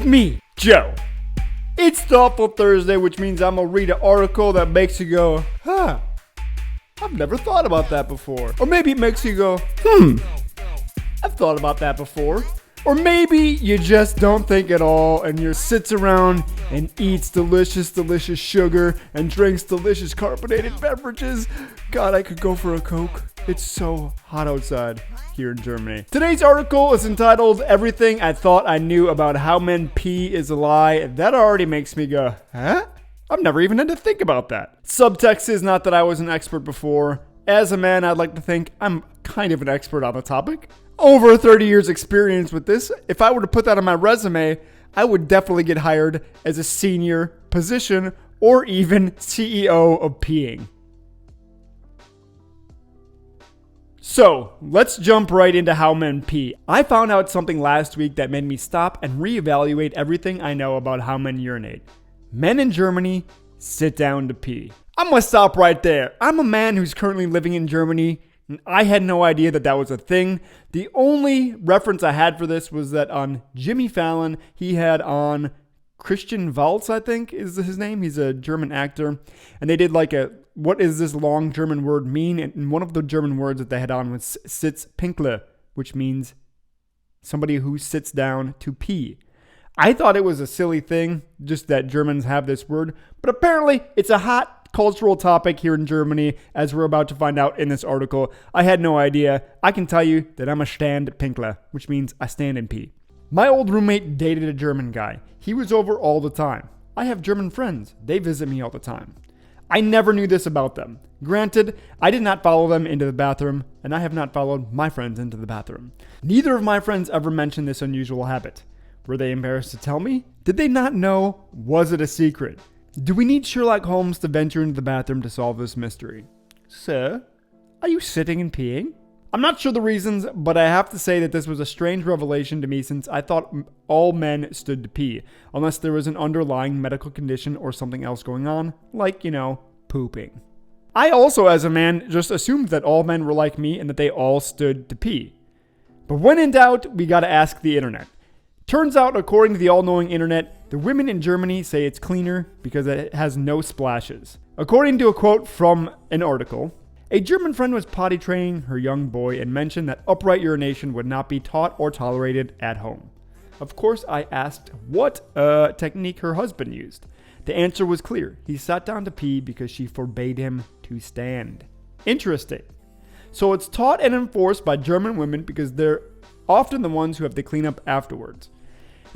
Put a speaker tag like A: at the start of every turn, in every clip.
A: with me, Joe. It's Thoughtful Thursday, which means I'm gonna read an article that makes you go, huh, I've never thought about that before. Or maybe it makes you go, I've thought about that before. Or maybe you just don't think at all and you sits around and eats delicious sugar and drinks delicious carbonated beverages. God, I could go for a Coke. It's so hot outside here in Germany. Today's article is entitled Everything I Thought I Knew About How Men Pee is a Lie. That already makes me go, huh? I've never even had to think about that. Subtext is not that I was an expert before. As a man, I'd like to think I'm kind of an expert on the topic. Over 30 years experience with this. If I were to put that on my resume, I would definitely get hired as a senior position or even CEO of peeing. So, let's jump right into how men pee. I found out something last week that made me stop and reevaluate everything I know about how men urinate. Men in Germany sit down to pee. I'm gonna stop right there. I'm a man who's currently living in Germany, and I had no idea that that was a thing. The only reference I had for this was that on Jimmy Fallon, he had on Christian Waltz, I think is his name. He's a German actor. And they did like a, what is this long German word mean? And one of the German words that they had on was sitzpinkler, which means somebody who sits down to pee. I thought it was a silly thing, just that Germans have this word. But apparently it's a hot cultural topic here in Germany, as we're about to find out in this article. I had no idea. I can tell you that I'm a Standpinkler, which means I stand and pee. My old roommate dated a German guy. He was over all the time. I have German friends. They visit me all the time. I never knew this about them. Granted, I did not follow them into the bathroom, and I have not followed my friends into the bathroom. Neither of my friends ever mentioned this unusual habit. Were they embarrassed to tell me? Did they not know? Was it a secret? Do we need Sherlock Holmes to venture into the bathroom to solve this mystery? Sir, are you sitting and peeing? I'm not sure the reasons, but I have to say that this was a strange revelation to me since I thought all men stood to pee, unless there was an underlying medical condition or something else going on, like, pooping. I also, as a man, just assumed that all men were like me and that they all stood to pee. But when in doubt, we gotta ask the internet. Turns out, according to the all-knowing internet, the women in Germany say it's cleaner because it has no splashes. According to a quote from an article, a German friend was potty training her young boy and mentioned that upright urination would not be taught or tolerated at home. Of course, I asked what technique her husband used. The answer was clear. He sat down to pee because she forbade him to stand. Interesting. So it's taught and enforced by German women because they're often the ones who have to clean up afterwards.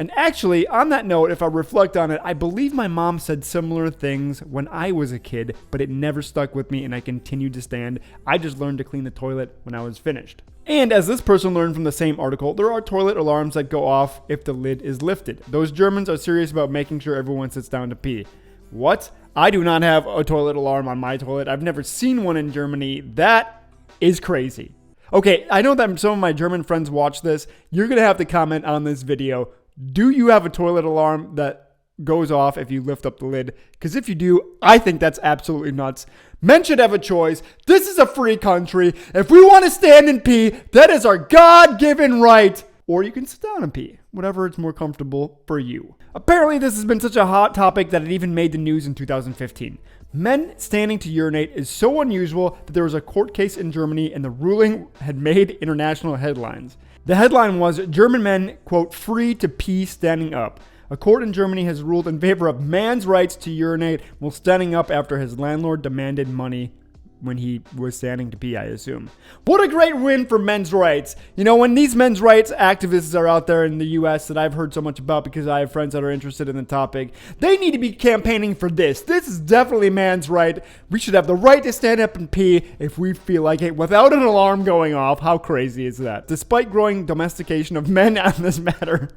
A: And actually, on that note, if I reflect on it, I believe my mom said similar things when I was a kid, but it never stuck with me and I continued to stand. I just learned to clean the toilet when I was finished. And as this person learned from the same article, there are toilet alarms that go off if the lid is lifted. Those Germans are serious about making sure everyone sits down to pee. What? I do not have a toilet alarm on my toilet. I've never seen one in Germany. That is crazy. Okay, I know that some of my German friends watch this. You're going to have to comment on this video. Do you have a toilet alarm that goes off if you lift up the lid? Because if you do, I think that's absolutely nuts. Men should have a choice. This is a free country. If we want to stand and pee, that is our God-given right. Or you can sit down and pee, whatever is more comfortable for you. Apparently, this has been such a hot topic that it even made the news in 2015. Men standing to urinate is so unusual that there was a court case in Germany and the ruling had made international headlines. The headline was, German men, quote, free to pee standing up. A court in Germany has ruled in favor of man's rights to urinate while standing up after his landlord demanded money when he was standing to pee, I assume. What a great win for men's rights. When these men's rights activists are out there in the US that I've heard so much about because I have friends that are interested in the topic, they need to be campaigning for this. This is definitely man's right. We should have the right to stand up and pee if we feel like it without an alarm going off. How crazy is that? Despite growing domestication of men on this matter.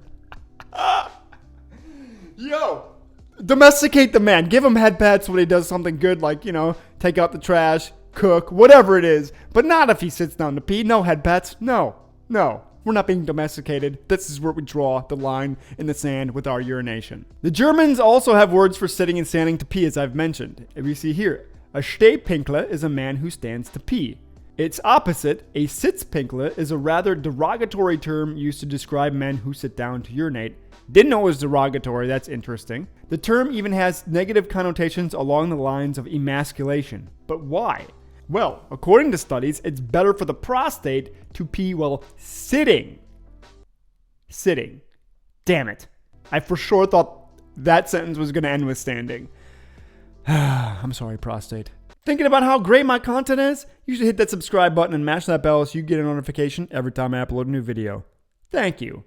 A: Domesticate the man. Give him head pats when he does something good, like, take out the trash, cook, whatever it is. But not if he sits down to pee. No head pats. No. We're not being domesticated. This is where we draw the line in the sand with our urination. The Germans also have words for sitting and standing to pee, as I've mentioned. If you see here, a Stehpinkler is a man who stands to pee. Its opposite, a sitzpinkler, is a rather derogatory term used to describe men who sit down to urinate. Didn't know it was derogatory, that's interesting. The term even has negative connotations along the lines of emasculation. But why? Well, according to studies, it's better for the prostate to pee while sitting. Sitting. Damn it. I for sure thought that sentence was going to end with standing. I'm sorry, prostate. Thinking about how great my content is? You should hit that subscribe button and mash that bell so you get a notification every time I upload a new video. Thank you.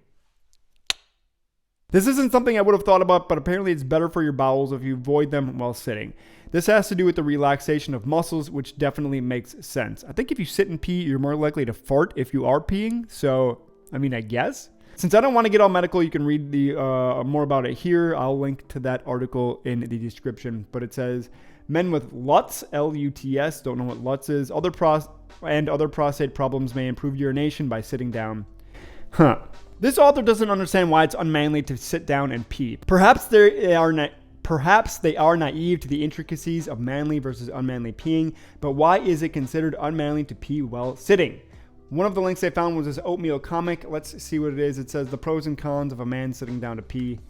A: This isn't something I would have thought about, but apparently it's better for your bowels if you avoid them while sitting. This has to do with the relaxation of muscles, which definitely makes sense. I think if you sit and pee, you're more likely to fart if you are peeing. So, I guess. Since I don't want to get all medical, you can read the more about it here. I'll link to that article in the description. But it says, men with LUTS, L-U-T-S, don't know what LUTS is, other prostate problems may improve urination by sitting down. This author doesn't understand why it's unmanly to sit down and pee. Perhaps they are naive to the intricacies of manly versus unmanly peeing, but why is it considered unmanly to pee while sitting? One of the links I found was this oatmeal comic. Let's see what it is. It says the pros and cons of a man sitting down to pee.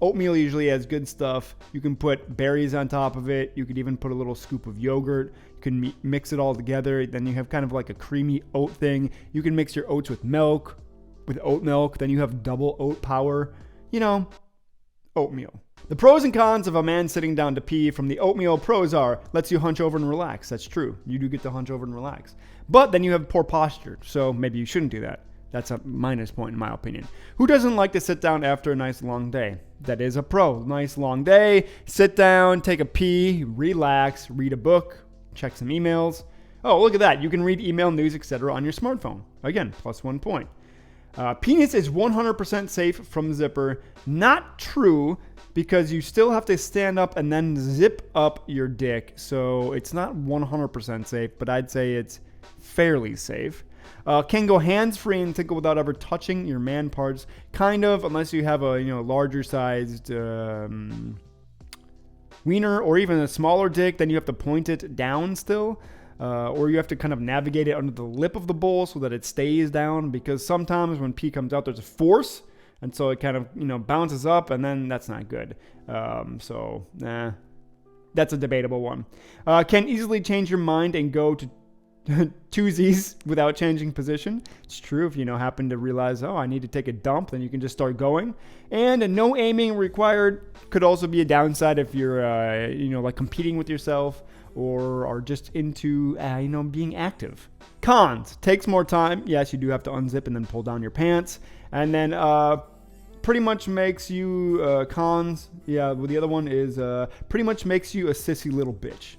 A: Oatmeal usually has good stuff. You can put berries on top of it. You could even put a little scoop of yogurt. You can mix it all together. Then you have kind of like a creamy oat thing. You can mix your oats with milk, with oat milk. Then you have double oat power. You know, oatmeal. The pros and cons of a man sitting down to pee from the oatmeal pros are, lets you hunch over and relax. That's true. You do get to hunch over and relax. But then you have poor posture, so maybe you shouldn't do that. That's a minus point in my opinion. Who doesn't like to sit down after a nice long day? That is a pro. Nice long day, sit down, take a pee, relax, read a book, check some emails. Oh, look at that. You can read email, news, etc. on your smartphone. Again, plus 1 point. Penis is 100% safe from zipper. Not true, because you still have to stand up and then zip up your dick. So it's not 100% safe, but I'd say it's fairly safe. Can go hands-free and tickle without ever touching your man parts. Kind of, unless you have a larger sized wiener or even a smaller dick, then you have to point it down still. Or you have to kind of navigate it under the lip of the bowl so that it stays down, because sometimes when pee comes out, there's a force, and so it kind of bounces up, and then that's not good. That's a debatable one. Can easily change your mind and go to twosies without changing position. It's true. If you happen to realize, I need to take a dump, then you can just start going. And no aiming required could also be a downside if you're like competing with yourself or are just into being active. Cons: takes more time. Yes, you do have to unzip and then pull down your pants, and then pretty much makes you cons. Yeah, well, the other one is pretty much makes you a sissy little bitch.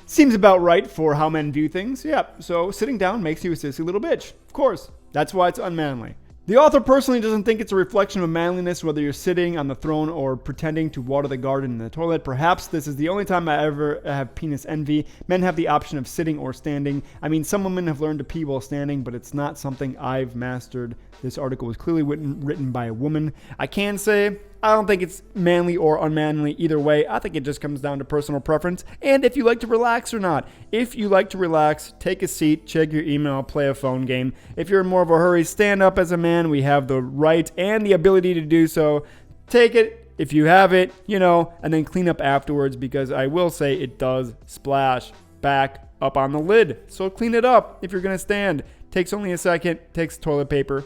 A: Seems about right for how men view things. Yep, so sitting down makes you a sissy little bitch. Of course, that's why it's unmanly. The author personally doesn't think it's a reflection of manliness whether you're sitting on the throne or pretending to water the garden in the toilet. Perhaps this is the only time I ever have penis envy. Men have the option of sitting or standing. Some women have learned to pee while standing, but it's not something I've mastered. This article was clearly written by a woman. I can say I don't think it's manly or unmanly either way. I think it just comes down to personal preference and if you like to relax or not. If you like to relax, take a seat, check your email, play a phone game. If you're in more of a hurry, stand up as a man. We have the right and the ability to do so. Take it if you have it, and then clean up afterwards, because I will say it does splash back up on the lid. So clean it up if you're going to stand. Takes only a second, takes toilet paper.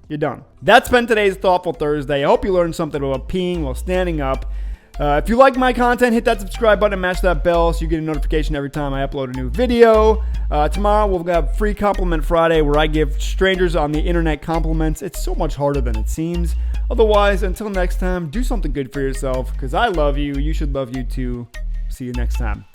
A: You're done. That's been today's Thoughtful Thursday. I hope you learned something about peeing while standing up. If you like my content, hit that subscribe button and mash that bell so you get a notification every time I upload a new video. Tomorrow we'll have Free Compliment Friday, where I give strangers on the internet compliments. It's so much harder than it seems. Otherwise, until next time, do something good for yourself, because I love you. You should love you too. See you next time.